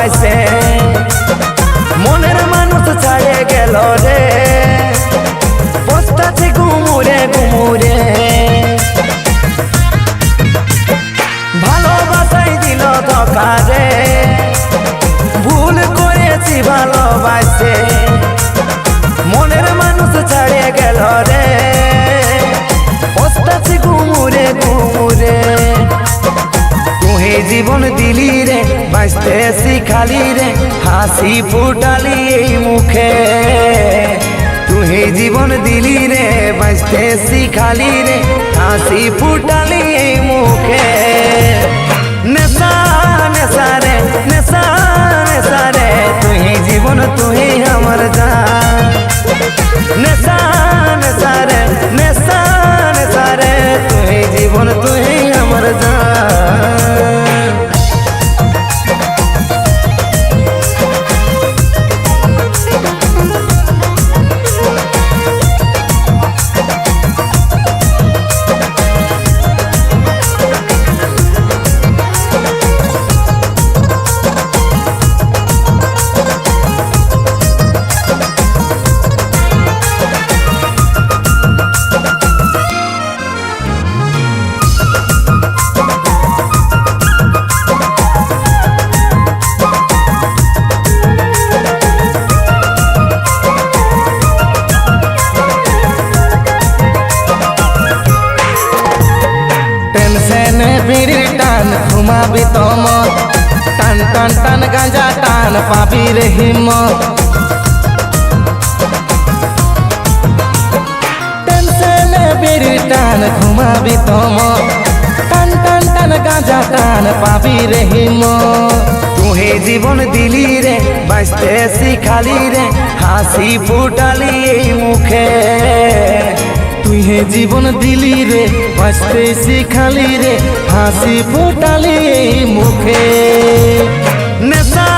ভালোবাসে মনের মানুষ ছাড়ে গেল রে পস্তাছে ঘুমুরে ঘুমুরে ভালোবাসাই দিল ধোঁকা রে ভুল করেছি ভালোবাসে মনের মানুষ ছাড়ে গেল রে পস্তাছে ঘুমুরে ঘুমুরে তুই জীবন দিলি রে বাঁচতে শিখালি রে হাসি ফুটালি এই মুখে তুই জীবন দিলি রে বাঁচতে শিখালি রে হাসি ফুটালি এই মুখে নেশা নেশা রে নেশা নেশা রে তুই জীবন তুই আমার জান নেশা নেশা রে নেশা নেশা রে তুই জীবন তুই আমার জান বিড়ির টান ঘুমাবি তমত টান টান টান গাঁজা টান পাবি রে হিম্মত টেনশনে বিড়ির টান ঘুমাবি তমত টান টান টান গাঁজা টান পাবি রে হিম্মত তুই জীবন দিলি রে বাঁচতে শিখালি রে হাসি ফুটালি এই মুখে তুই হে জীবন দিলি রে বাঁচতে শিখালি রে হাসি ফুটালি এই মুখে নেশা